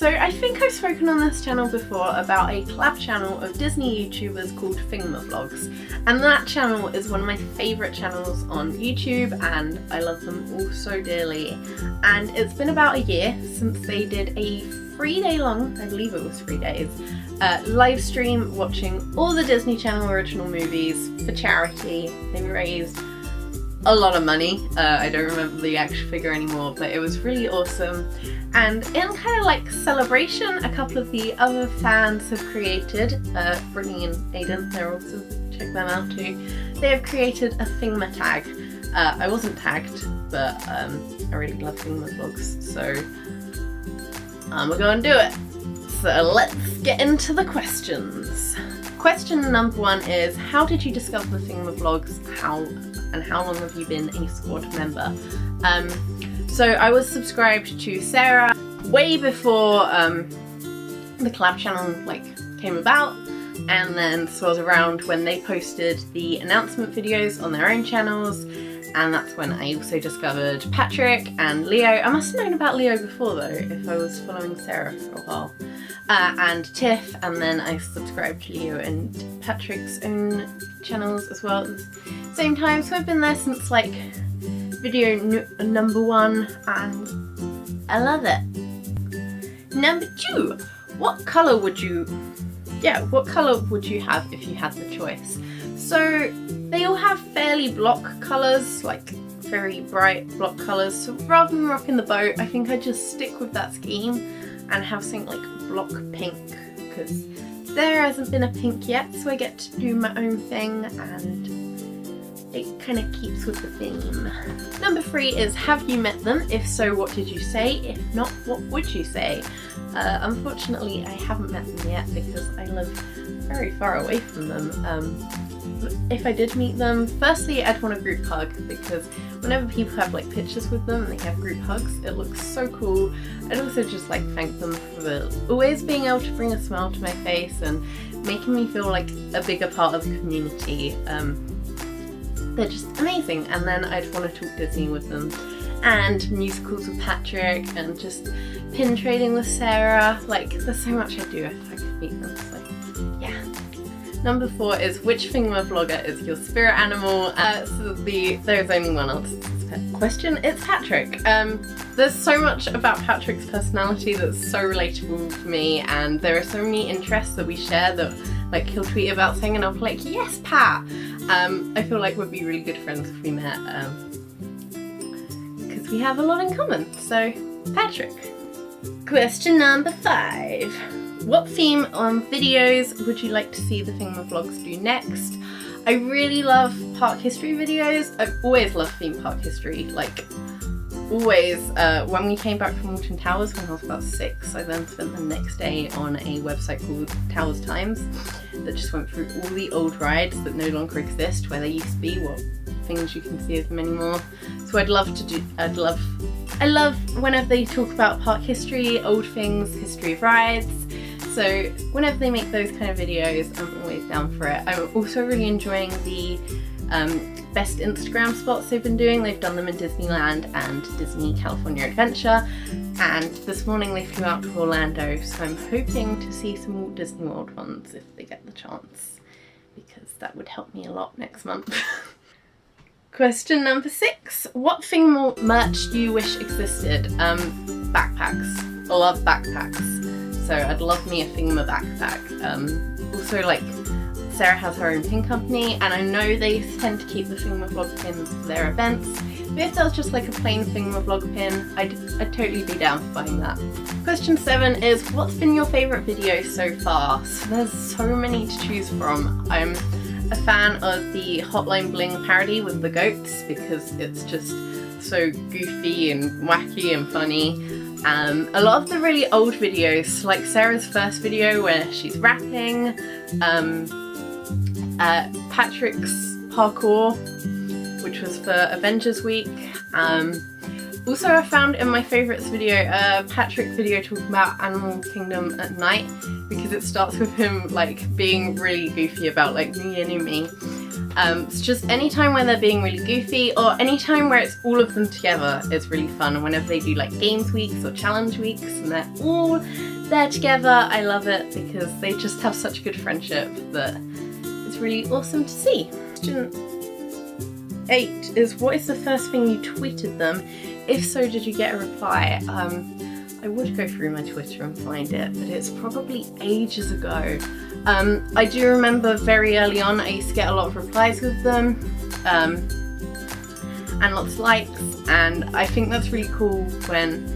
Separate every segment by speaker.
Speaker 1: So I think I've spoken on this channel before about a collab channel of Disney YouTubers called Thingamavlogs, and that channel is one of my favourite channels on YouTube and I love them all so dearly. And it's been about a year since they did a 3-day long, I believe it was 3 days, live stream watching all the Disney Channel original movies for charity. They raised a lot of money. I don't remember the actual figure anymore, but it was really awesome. And in kind of like celebration, a couple of the other fans have created, Brittany and Aiden, they're also, check them out too, they have created a Thingamatag. I wasn't tagged, but I really love Thingamavlogs, so we're going to do it. So let's get into the questions. Question number 1 is, how did you discover the Thingamavlogs? How long have you been a squad member? So I was subscribed to Sarah way before the collab channel came about, and then so I was around when they posted the announcement videos on their own channels, and that's when I also discovered Patrick and Leo. I must have known about Leo before though, if I was following Sarah for a while. And Tiff, and then I subscribed to Leo and Patrick's own channels as well at the same time, so I've been there since video number 1 and I love it. Number 2, what colour would you have if you had the choice? So they all have fairly block colours, very bright block colours, so rather than rocking the boat, I think I'd just stick with that scheme and have something like block pink, because there hasn't been a pink yet, so I get to do my own thing and it kind of keeps with the theme. Number 3 is, have you met them? If so, what did you say? If not, what would you say? Unfortunately, I haven't met them yet because I live very far away from them. If I did meet them, firstly I'd want a group hug, because whenever people have pictures with them and they have group hugs, it looks so cool. I'd also just thank them for always being able to bring a smile to my face and making me feel like a bigger part of the community. They're just amazing. And then I'd want to talk Disney with them, and musicals with Patrick, and just pin trading with Sarah. There's so much I'd do if I could meet them, so yeah. Number 4 is, which Thingamavlogger is your spirit animal? There's only one answer to this question. It's Patrick. There's so much about Patrick's personality that's so relatable for me, and there are so many interests that we share that he'll tweet about something and I'll be like, yes, Pat! I feel like we'd be really good friends if we met, because we have a lot in common. So, Patrick. Question number 5. What theme on videos would you like to see the Thingamavlogs do next? I really love park history videos. I've always loved theme park history, always. When we came back from Alton Towers when I was about 6, I then spent the next day on a website called Towers Times that just went through all the old rides that no longer exist, where they used to be, what things you can see of them anymore. So I love whenever they talk about park history, old things, history of rides. So whenever they make those kind of videos, I'm always down for it. I'm also really enjoying the best Instagram spots they've been doing. They've done them in Disneyland and Disney California Adventure, and this morning they flew out to Orlando, so I'm hoping to see some Walt Disney World ones if they get the chance, because that would help me a lot next month. Question number 6. What thing merch do you wish existed? Backpacks. I love backpacks. So I'd love me a Thingama backpack. Also, Sarah has her own pin company, and I know they tend to keep the Thingamavlog pins for their events. But if there was just a plain Thingamavlog pin, I'd totally be down for buying that. Question 7 is, what's been your favourite video so far? So there's so many to choose from. I'm a fan of the Hotline Bling parody with the goats, because it's just so goofy and wacky and funny. A lot of the really old videos, like Sarah's first video where she's rapping, Patrick's parkour, which was for Avengers Week. Also, I found in my favourites video a Patrick video talking about Animal Kingdom at night, because it starts with him being really goofy about New Year, New Me. It's just anytime where they're being really goofy, or anytime where it's all of them together is really fun. And whenever they do like games weeks or challenge weeks and they're all there together, I love it because they just have such a good friendship that it's really awesome to see. Question 8 is, what is the first thing you tweeted them? If so, did you get a reply? I would go through my Twitter and find it, but it's probably ages ago. I do remember very early on I used to get a lot of replies with them, and lots of likes, and I think that's really cool when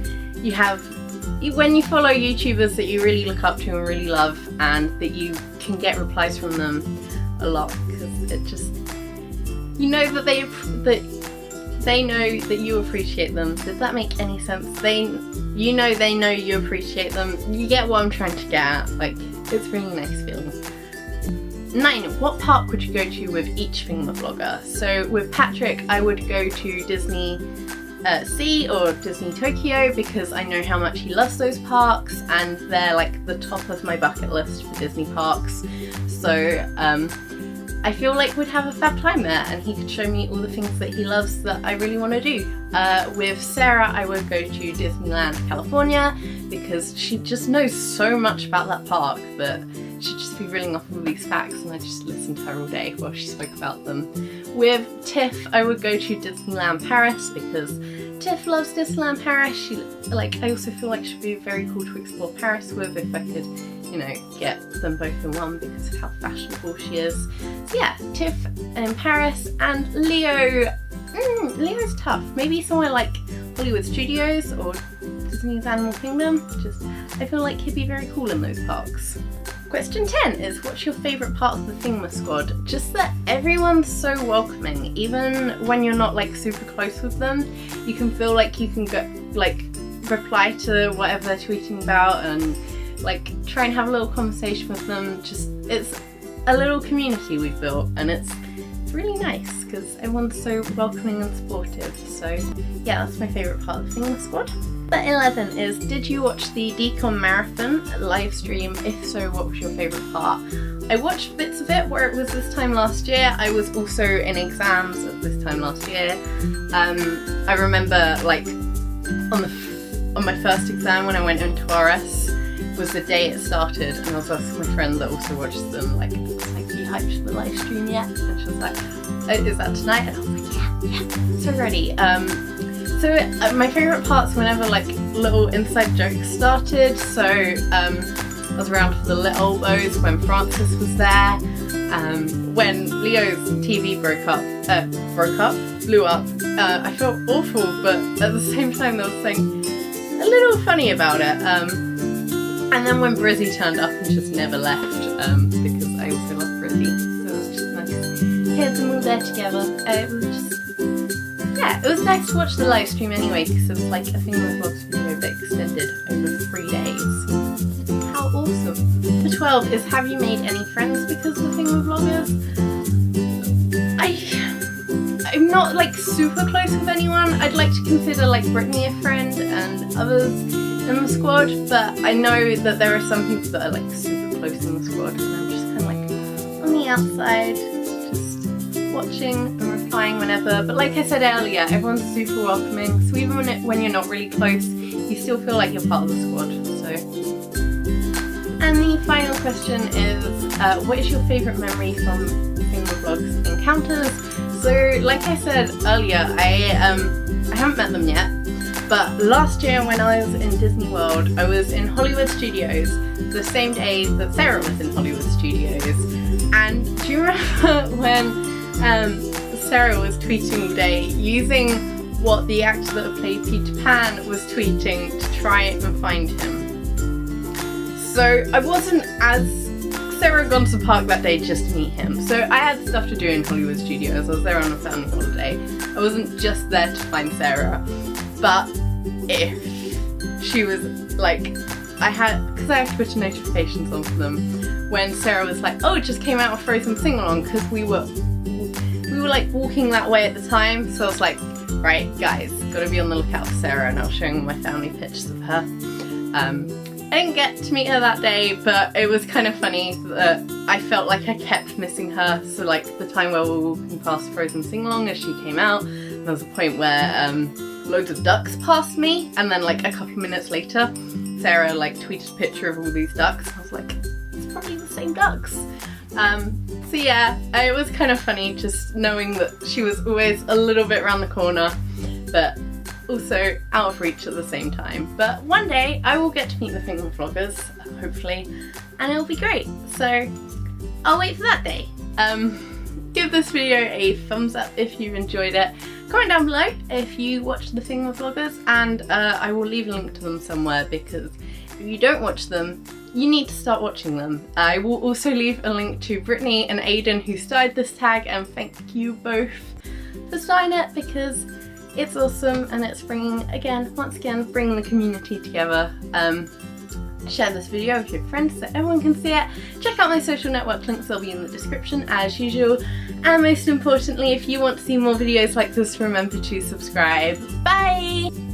Speaker 1: you follow YouTubers that you really look up to and really love, and that you can get replies from them a lot, because it just, you know that they know that you appreciate them. Did that make any sense? They know you appreciate them. You get what I'm trying to get at. Like, it's really nice feeling. 9. What park would you go to with each Thingamavlogger? So with Patrick, I would go to Disney Sea or Disney Tokyo because I know how much he loves those parks, and they're like the top of my bucket list for Disney parks. So I feel like we'd have a fab time there, and he could show me all the things that he loves that I really want to do. With Sarah, I would go to Disneyland California because she just knows so much about that park that she'd just be reeling off all these facts, and I just listened to her all day while she spoke about them. With Tiff, I would go to Disneyland Paris because Tiff loves Disneyland Paris. I also feel like she'd be very cool to explore Paris with if I could, you know, get them both in one because of how fashionable she is. So yeah, Tiff in Paris, and Leo. Leo's tough. Maybe somewhere like Hollywood Studios or Disney's Animal Kingdom. I feel like he'd be very cool in those parks. Question 10 is, what's your favourite part of the Thingama squad? Just that everyone's so welcoming. Even when you're not like super close with them, you can feel like you can go like reply to whatever they're tweeting about and like try and have a little conversation with them. Just, it's a little community we've built, and it's really nice because everyone's so welcoming and supportive. So yeah, that's my favourite part of the Thingama squad. But 11 is, did you watch the Decon Marathon live stream? If so, what was your favourite part? I watched bits of it where it was this time last year. I was also in exams at this time last year. I remember like on my first exam when I went into RS was the day it started, and I was asking my friend that also watches them, like, you hyped for the live stream yet? And she was like, oh, is that tonight? And I was like, yeah, so ready. So my favourite parts whenever like little inside jokes started. So I was around for the little elbows when Francis was there. When Leo's TV blew up. I felt awful, but at the same time there was something a little funny about it. And then when Brizzy turned up and just never left, because I also love Brizzy, so it was just nice to hear them all there together. It was nice to watch the live stream anyway, because it was like a Thingamavlogs video but extended over 3 days. How awesome. The 12 is, have you made any friends because of Thingamavloggers? I'm not like super close with anyone. I'd like to consider like Brittany a friend and others in the squad, but I know that there are some people that are like super close in the squad, and I'm just kind of like on the outside, just watching and replying whenever. But like I said earlier, everyone's super welcoming, so even when you're not really close, you still feel like you're part of the squad. So, and the final question is, what is your favourite memory from Thingamavlogs encounters? So like I said earlier, I haven't met them yet. But last year when I was in Disney World, I was in Hollywood Studios the same day that Sarah was in Hollywood Studios. And do you remember when Sarah was tweeting all day using what the actor that played Peter Pan was tweeting to try and find him? So I wasn't Sarah had gone to the park that day just to meet him. So I had stuff to do in Hollywood Studios. I was there on a family holiday. I wasn't just there to find Sarah. But if she was like, because I have Twitter notifications on for them, when Sarah was like, oh, it just came out of Frozen sing-along, because we were like walking that way at the time, so I was like, right guys, gotta be on the lookout for Sarah, and I was showing my family pictures of her. I didn't get to meet her that day, but it was kind of funny that I felt like I kept missing her. So like the time where we were walking past Frozen Singalong as she came out, there was a point where loads of ducks passed me, and then like a couple minutes later Sarah like tweeted a picture of all these ducks. I was like, it's probably the same ducks. So yeah, it was kind of funny just knowing that she was always a little bit around the corner, but also out of reach at the same time. But one day I will get to meet the Thingamavloggers, hopefully, and it'll be great. So I'll wait for that day. Give this video a thumbs up if you've enjoyed it. Comment down below if you watched the Thingamavloggers, and I will leave a link to them somewhere, because if you don't watch them, you need to start watching them. I will also leave a link to Brittany and Aiden, who started this tag, and thank you both for starting it, because it's awesome and it's bringing, once again, bringing the community together. Share this video with your friends so everyone can see it. Check out my social network links, they'll be in the description as usual. And most importantly, if you want to see more videos like this, remember to subscribe. Bye!